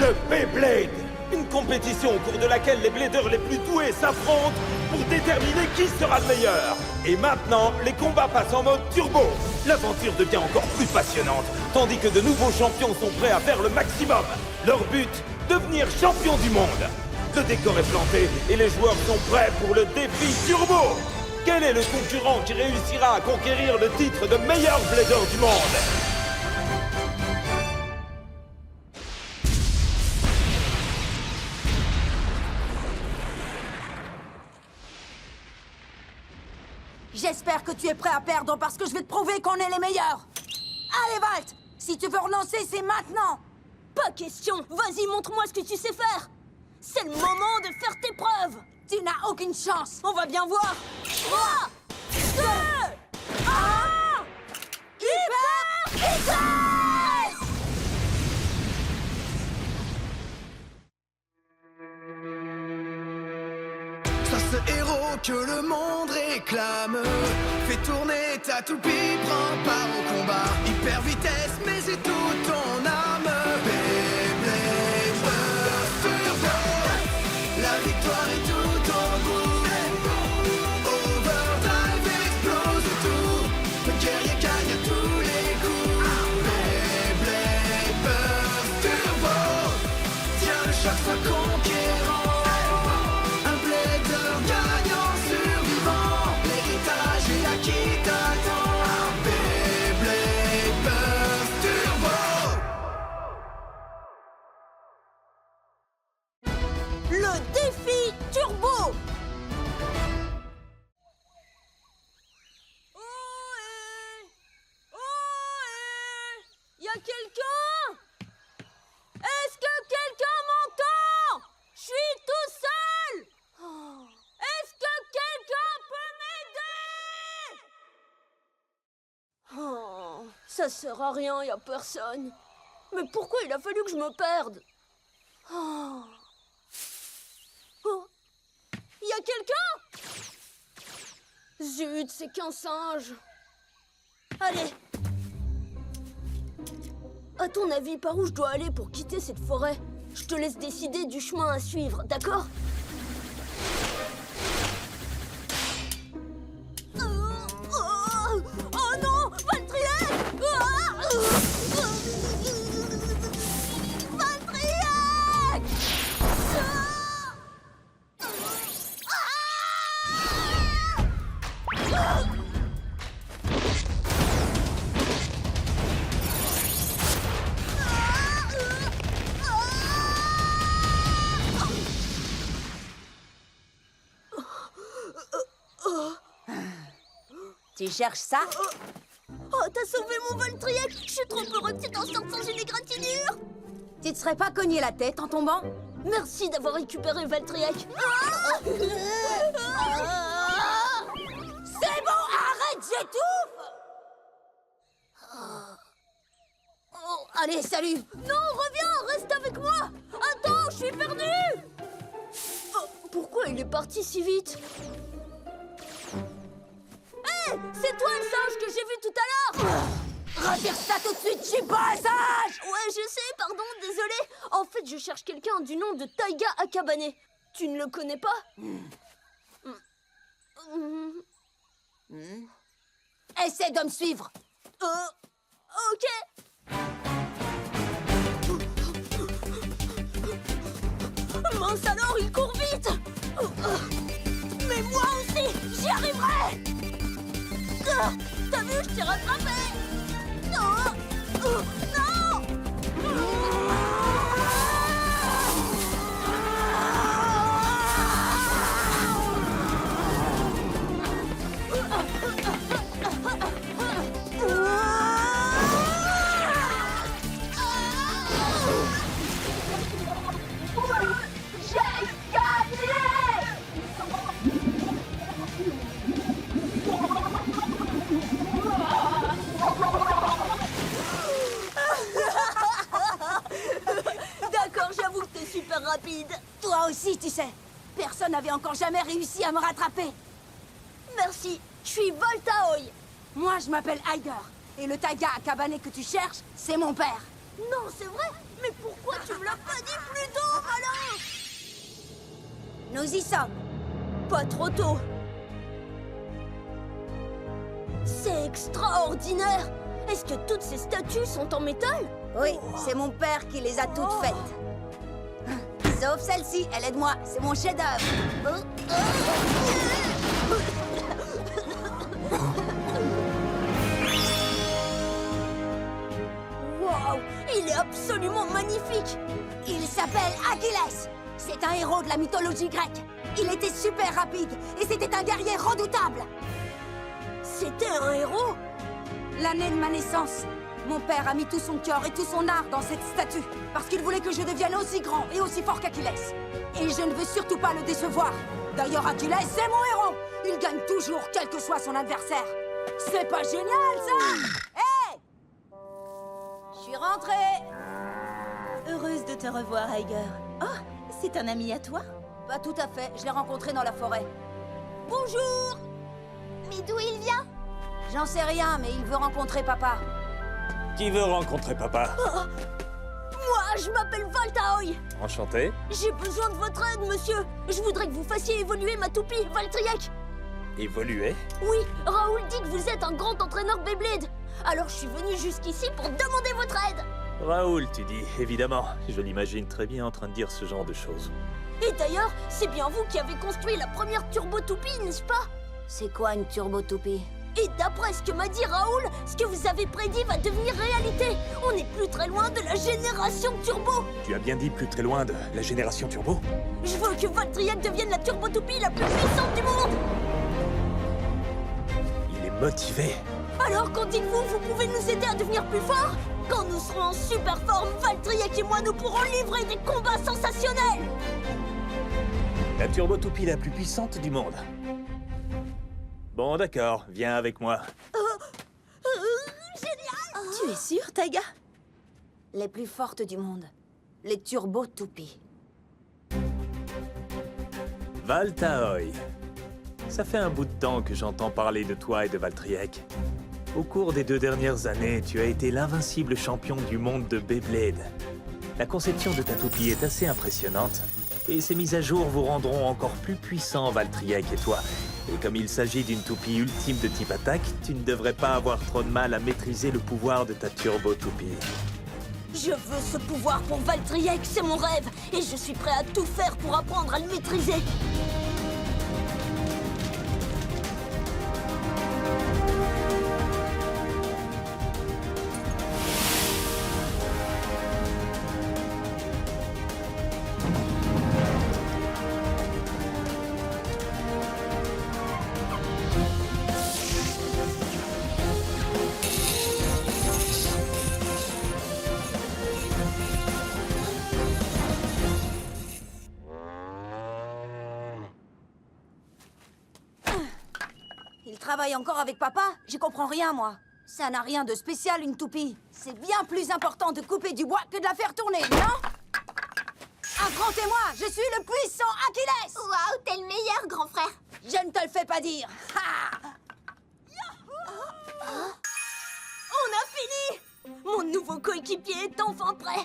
Le Beyblade, une compétition au cours de laquelle les bladers les plus doués s'affrontent pour déterminer qui sera le meilleur. Et maintenant, les combats passent en mode turbo. L'aventure devient encore plus passionnante, tandis que de nouveaux champions sont prêts à faire le maximum. Leur but, devenir champion du monde. Le décor est planté et les joueurs sont prêts pour le défi turbo. Quel est le concurrent qui réussira à conquérir le titre de meilleur blader du monde? J'espère que tu es prêt à perdre parce que je vais te prouver qu'on est les meilleurs. Allez, Valt, si tu veux relancer, c'est maintenant. Pas question. Vas-y, montre-moi ce que tu sais faire. C'est le moment de faire tes preuves. Tu n'as aucune chance. On va bien voir. 3, 2, 1... Hyper Vitesse! Sois ce héros que le monde réclame. Fais tourner ta toupie, prends part au combat. Hyper vitesse, mais c'est tout ton âme. Beyblade Burst Turbo. La victoire est tout au bout. Overdrive explose tout. Le guerrier gagne à tous les coups. Beyblade Burst Turbo. Tiens, le choc soit conquérant. Un blader gagnant survivant. L'héritage est là qui t'attend. Beyblade Burst Turbo. Le défi turbo. Y'a quelqu'un? Est-ce que quelqu'un m'entend? Je suis tout seul. Est-ce que quelqu'un peut m'aider? Ça sert à rien, y a personne. Mais pourquoi il a fallu que je me perde? Y a quelqu'un? Zut, c'est qu'un singe. Allez. À ton avis, par où je dois aller pour quitter cette forêt? Je te laisse décider du chemin à suivre, d'accord? Oh non! Valtryek! Valtryek! Tu cherches ça? Oh, t'as sauvé mon Valtryek! Je suis trop heureux que tu t'en sortes sans une égratignure! Tu te serais pas cogné la tête en tombant? Merci d'avoir récupéré Valtryek! C'est bon, arrête, j'étouffe! Oh, allez, salut! Non, reviens! Reste avec moi! Attends, je suis perdu! Oh, pourquoi il est parti si vite? Hé! C'est toi le singe que j'ai vu tout à l'heure! Retire ça tout de suite, je suis pas un singe! Ouais, je sais, pardon, désolé. En fait, je cherche quelqu'un du nom de Taiga Akabane. Tu ne le connais pas? Essaie de me suivre! Ok. Mince alors, il court vite! Mais moi aussi, j'y arriverai! T'as vu, je t'ai rattrapé! Non! J'ai gagné! D'accord, j'avoue que t'es super rapide. Toi aussi, tu sais. Personne n'avait encore jamais réussi à me rattraper. Merci, je suis Voltaoy. Moi, je m'appelle Aiger. Et le Taiga Akabane que tu cherches, c'est mon père. Non, c'est vrai. Mais pourquoi tu me l'as pas dit plus tôt, alors? Nous y sommes. Pas trop tôt. C'est extraordinaire. Est-ce que toutes ces statues sont en métal? Oui, c'est mon père qui les a toutes faites. Sauf celle-ci, elle est de moi. C'est mon chef-d'œuvre. Waouh, il est absolument magnifique. Il s'appelle Achilles. C'est un héros de la mythologie grecque. Il était super rapide et c'était un guerrier redoutable. C'était un héros? L'année de ma naissance, mon père a mis tout son cœur et tout son art dans cette statue parce qu'il voulait que je devienne aussi grand et aussi fort qu'Achilles. Et je ne veux surtout pas le décevoir. D'ailleurs, Achilles, c'est mon héros. Il gagne toujours, quel que soit son adversaire. C'est pas génial, ça? Hé! Je suis rentrée. Heureuse de te revoir, Iger. Oh, c'est un ami à toi? Pas tout à fait, je l'ai rencontré dans la forêt. Bonjour. Mais d'où il vient? J'en sais rien, mais il veut rencontrer papa. Qui veut rencontrer papa? Moi, je m'appelle Valtaoy. Enchanté. J'ai besoin de votre aide, monsieur. Je voudrais que vous fassiez évoluer ma toupie, Valtryek. Évoluer? Oui, Raoul dit que vous êtes un grand entraîneur Beyblade. Alors je suis venu jusqu'ici pour demander votre aide. Raoul, tu dis, évidemment. Je l'imagine très bien en train de dire ce genre de choses. Et d'ailleurs, c'est bien vous qui avez construit la première turbo-toupie, n'est-ce pas? C'est quoi une turbo-toupie? Et d'après ce que m'a dit Raoul, ce que vous avez prédit va devenir réalité. On n'est plus très loin de la génération turbo. Tu as bien dit plus très loin de la génération turbo? Je veux que Valtryek devienne la turbo-toupie la plus puissante du monde. Il est motivé. Alors qu'en dites-vous, vous pouvez nous aider à devenir plus forts? Quand nous serons en super forme, Valtryek et moi, nous pourrons livrer des combats sensationnels. La turbo-toupie la plus puissante du monde. Bon, d'accord, viens avec moi. Génial! Tu es sûre, Taiga? Les plus fortes du monde. Les turbo-toupies. Valtaoy. Ça fait un bout de temps que j'entends parler de toi et de Valtryek. Au cours des 2 dernières années, tu as été l'invincible champion du monde de Beyblade. La conception de ta toupie est assez impressionnante. Et ces mises à jour vous rendront encore plus puissants, Valtryek et toi. Et comme il s'agit d'une toupie ultime de type attaque, tu ne devrais pas avoir trop de mal à maîtriser le pouvoir de ta turbo-toupie. Je veux ce pouvoir pour Valtryek, c'est mon rêve. Et je suis prêt à tout faire pour apprendre à le maîtriser. Il travaille encore avec papa? J'y comprends rien, moi. Ça n'a rien de spécial, une toupie. C'est bien plus important de couper du bois que de la faire tourner, non? Affrontez-moi, je suis le puissant Achilles! Waouh, t'es le meilleur, grand frère. Je ne te le fais pas dire. Ha! On a fini. Mon nouveau coéquipier est enfin prêt.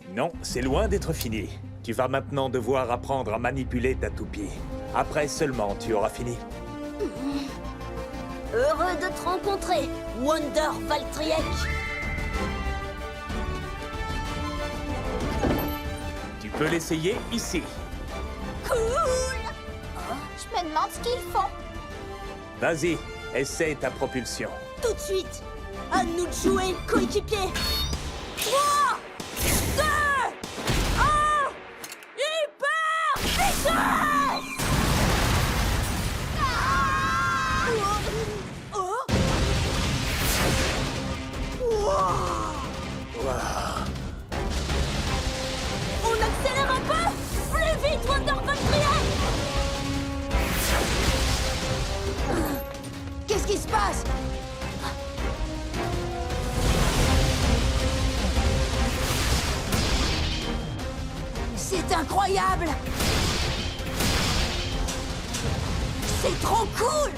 Non, c'est loin d'être fini. Tu vas maintenant devoir apprendre à manipuler ta toupie. Après seulement, tu auras fini. Heureux de te rencontrer, Wonder Valtryek. Tu peux l'essayer ici. Cool. Je me demande ce qu'ils font. Vas-y, essaie ta propulsion. Tout de suite. À nous de jouer, coéquipier. 3, 2, 1. Hyper vitesse! On accélère un peu. Plus vite, Wonder Valtryek. Qu'est-ce qui se passe? C'est incroyable! C'est trop cool!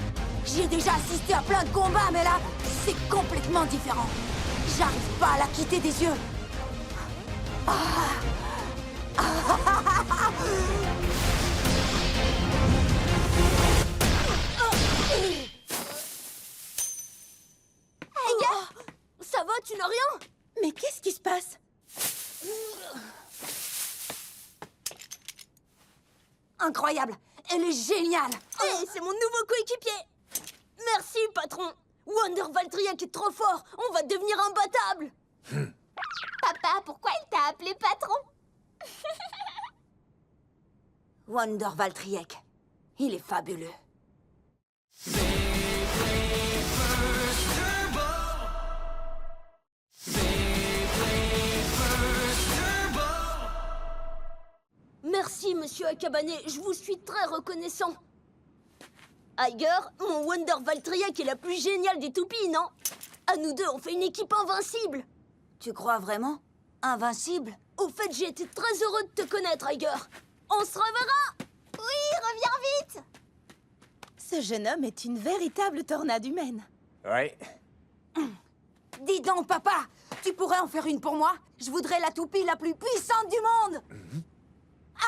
J'ai déjà assisté à plein de combats, mais là, c'est complètement différent. J'arrive pas à la quitter des yeux. Ça va, tu n'as rien? Mais qu'est-ce qui se passe? Incroyable. Elle est géniale. Hé, c'est mon nouveau coéquipier. Merci, patron. Wonder Valtryek est trop fort. On va devenir imbattable. Papa, pourquoi il t'a appelé patron? Wonder Valtryek. Il est fabuleux. Merci, monsieur Akabane. Je vous suis très reconnaissant. Iger, mon Wonder Valtryek est la plus géniale des toupies, non? À nous deux, on fait une équipe invincible. Tu crois vraiment? Invincible? Au fait, j'ai été très heureux de te connaître, Iger. On se reverra. Oui, reviens vite. Ce jeune homme est une véritable tornade humaine. Ouais. Dis donc, papa, tu pourrais en faire une pour moi? Je voudrais la toupie la plus puissante du monde.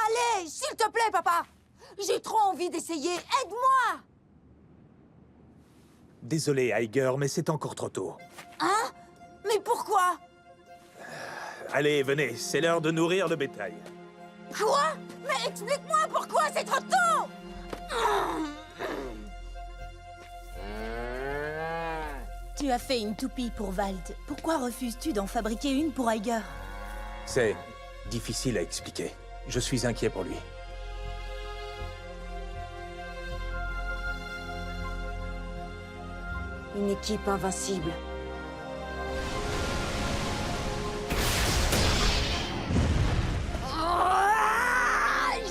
Allez, s'il te plaît, papa. J'ai trop envie d'essayer. Aide-moi. Désolé, Iger, mais c'est encore trop tôt. Hein? Mais pourquoi? Allez, venez, c'est l'heure de nourrir le bétail. Quoi? Mais explique-moi pourquoi c'est trop tôt! Tu as fait une toupie pour Valt. Pourquoi refuses-tu d'en fabriquer une pour Iger? C'est difficile à expliquer. Je suis inquiet pour lui. Une équipe invincible.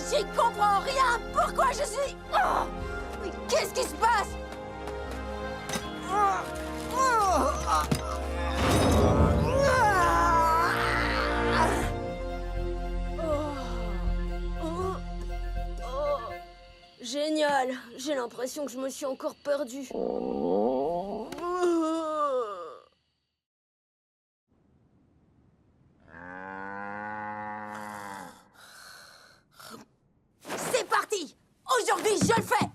J'y comprends rien! Pourquoi je suis... Mais qu'est-ce qui se passe? Génial. J'ai l'impression que je me suis encore perdue. C'est parti! Aujourd'hui, je le fais!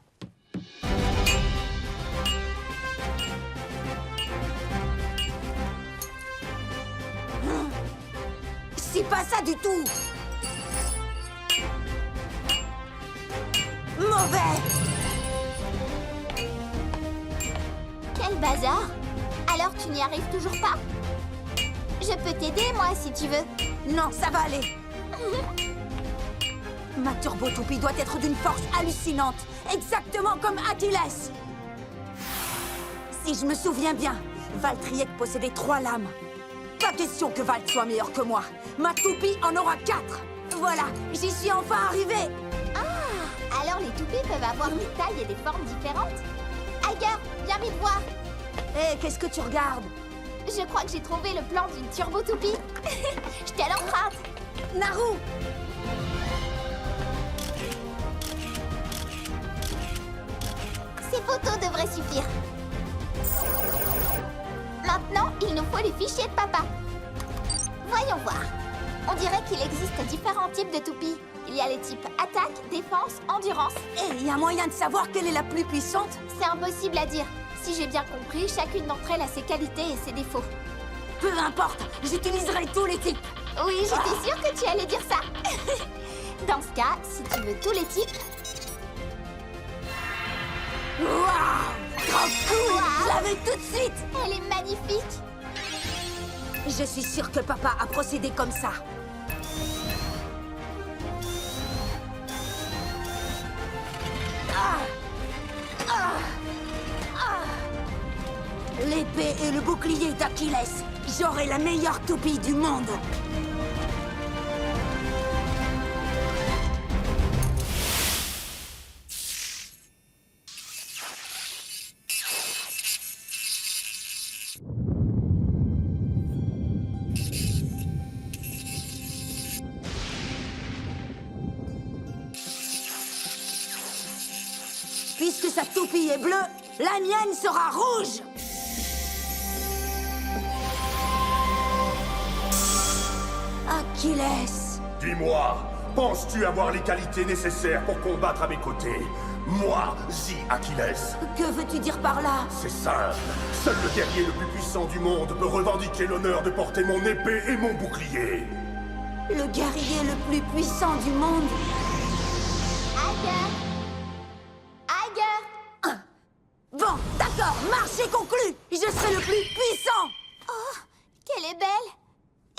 C'est pas ça du tout! Mauvais! Quel bazar. Alors tu n'y arrives toujours pas? Je peux t'aider, moi, si tu veux. Non, ça va aller! Ma turbo-toupie doit être d'une force hallucinante, exactement comme Achilles. Si je me souviens bien, Valtryek possédait 3 lames. Pas question que Valt soit meilleur que moi. Ma toupie en aura 4. Voilà, j'y suis enfin arrivée. Ah, alors les toupies peuvent avoir des tailles et des formes différentes. Iger, viens vite voir. Hé, qu'est-ce que tu regardes? Je crois que j'ai trouvé le plan d'une turbo-toupie. Je te l'emprunte. Naru! Ces photos devraient suffire. Maintenant, il nous faut les fichiers de papa. Voyons voir. On dirait qu'il existe différents types de toupies. Il y a les types attaque, défense, endurance. Et il y a moyen de savoir quelle est la plus puissante? C'est impossible à dire. Si j'ai bien compris, chacune d'entre elles a ses qualités et ses défauts. Peu importe, j'utiliserai tous les types. Oui, j'étais sûre que tu allais dire ça. Dans ce cas, si tu veux tous les types... Waouh! Trop cool! Wow. Je l'avais tout de suite! Elle est magnifique. Je suis sûre que papa a procédé comme ça. L'épée et le bouclier d'Achilles. J'aurai la meilleure toupie du monde. Puisque sa toupie est bleue, la mienne sera rouge. Achilles! Dis-moi, penses-tu avoir les qualités nécessaires pour combattre à mes côtés? Moi, The Achilles. Que veux-tu dire par là? C'est simple. Seul le guerrier le plus puissant du monde peut revendiquer l'honneur de porter mon épée et mon bouclier. Le guerrier le plus puissant du monde? Iger! Iger! Bon, d'accord, marché conclu! Je serai le plus puissant! Oh, qu'elle est belle!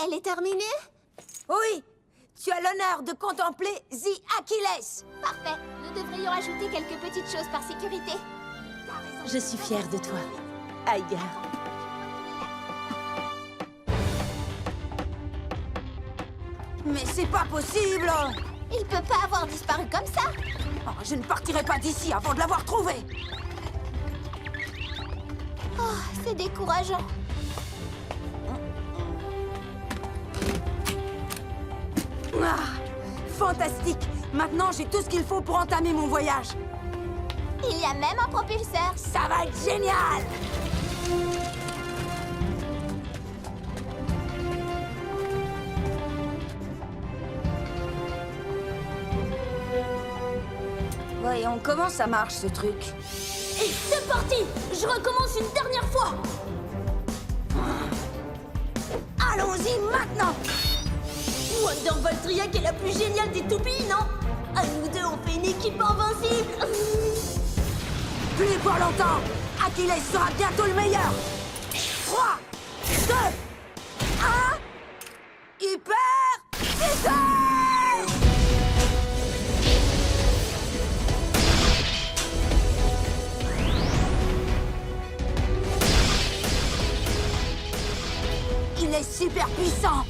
Elle est terminée? Oui, tu as l'honneur de contempler The Achilles! Parfait. Nous devrions ajouter quelques petites choses par sécurité. Je suis fière de toi, Iger. Mais c'est pas possible! Il peut pas avoir disparu comme ça. Oh, je ne partirai pas d'ici avant de l'avoir trouvé! Oh, c'est décourageant. Ah, fantastique! Maintenant, j'ai tout ce qu'il faut pour entamer mon voyage! Il y a même un propulseur. Ça va être génial! Voyons, comment ça marche, ce truc? Et c'est parti! Je recommence une dernière fois! Allons-y maintenant! Wonder Valtryek est la plus géniale des toupies, non? À nous deux, on fait une équipe invincible! Plus pour longtemps! Achilles sera bientôt le meilleur! 3, 2, 1... Hyper... Vitesse! Il est super puissant!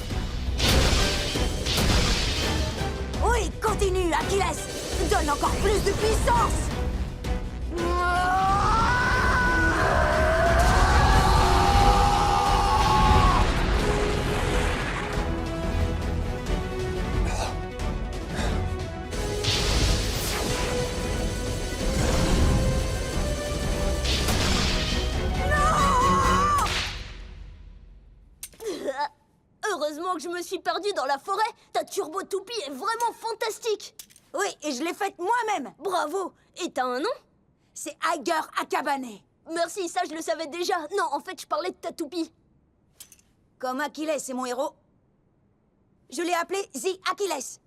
Oui, continue, Achilles! Donne encore plus de puissance! Heureusement que je me suis perdue dans la forêt. Ta turbo toupie est vraiment fantastique. Oui, et je l'ai faite moi-même! Bravo. Et t'as un nom? C'est Iger Akabane. Merci, ça je le savais déjà. Non, en fait, je parlais de ta toupie. Comme Achilles est mon héros, je l'ai appelé The Achilles.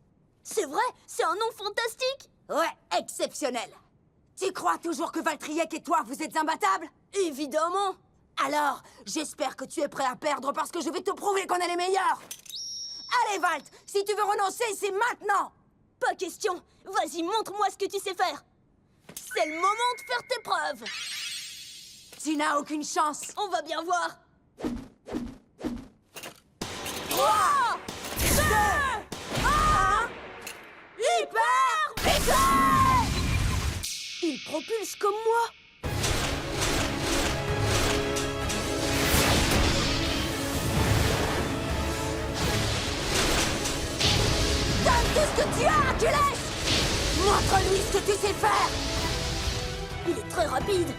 C'est vrai? C'est un nom fantastique. Ouais, exceptionnel. Tu crois toujours que Valtryek et toi, vous êtes imbattables? Évidemment. Alors, j'espère que tu es prêt à perdre parce que je vais te prouver qu'on est les meilleurs. Allez, Valt, si tu veux renoncer, c'est maintenant. Pas question. Vas-y, montre-moi ce que tu sais faire. C'est le moment de faire tes preuves. Tu n'as aucune chance. On va bien voir. 3, 2, 1... Hyper vitesse! Il propulse comme moi. Donne tout ce que tu as, Achilles! Montre-lui ce que tu sais faire! Il est très rapide.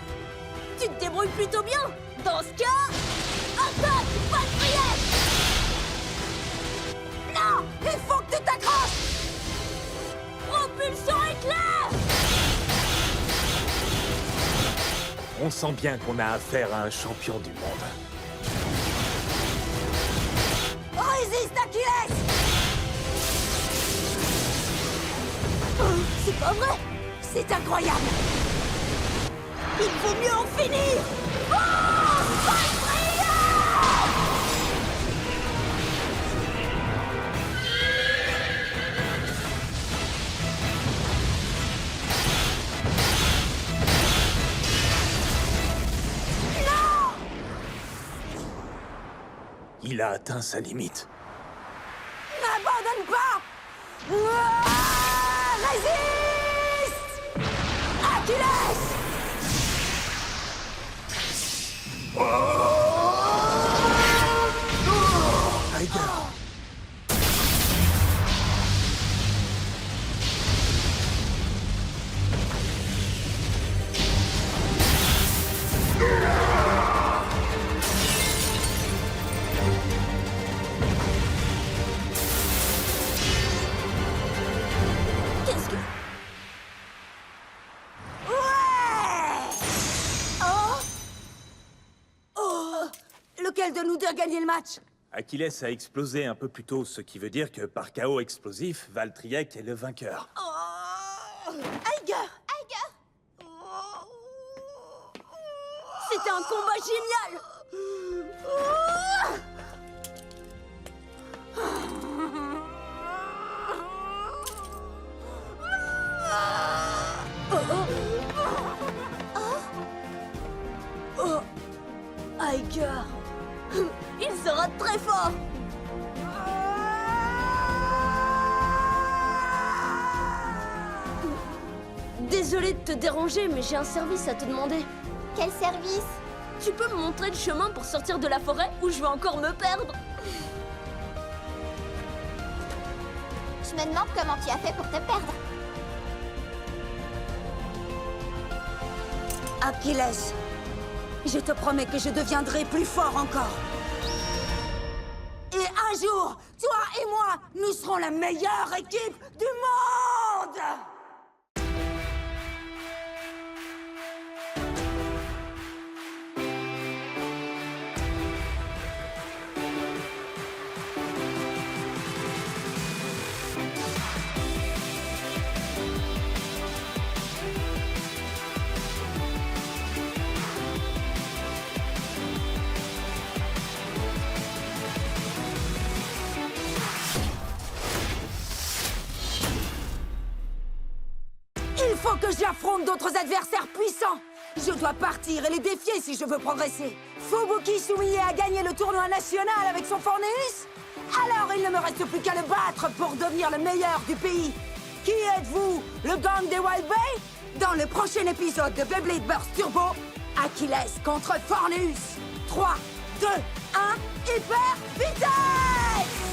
Tu te débrouilles plutôt bien. Dans ce cas, attaque, Valtryek! Non! Il faut que tu t'accroches! Propulsion éclair! On sent bien qu'on a affaire à un champion du monde. Résiste, Achilles! C'est pas vrai. C'est incroyable! Il vaut mieux en finir. Il a atteint sa limite. N'abandonne pas! Résiste! Achilles! Iger. de nous deux gagner le match. Achilles a explosé un peu plus tôt, ce qui veut dire que par chaos explosif, Valtryek est le vainqueur. Iger! C'était un combat génial. Iger, il sera très fort. Désolée de te déranger, mais j'ai un service à te demander. Quel service? Tu peux me montrer le chemin pour sortir de la forêt ou je vais encore me perdre? Je me demande comment tu as fait pour te perdre. Achilles, je te promets que je deviendrai plus fort encore. Et un jour, toi et moi, nous serons la meilleure équipe du monde! Il faut que j'affronte d'autres adversaires puissants. Je dois partir et les défier si je veux progresser. Fubuki Sumiye a gagné le tournoi national avec son Forneus. Alors il ne me reste plus qu'à le battre pour devenir le meilleur du pays. Qui êtes-vous? Le gang des Wild Bay? Dans le prochain épisode de Beyblade Burst Turbo, Achilles contre Forneus. 3, 2, 1, hyper vitesse!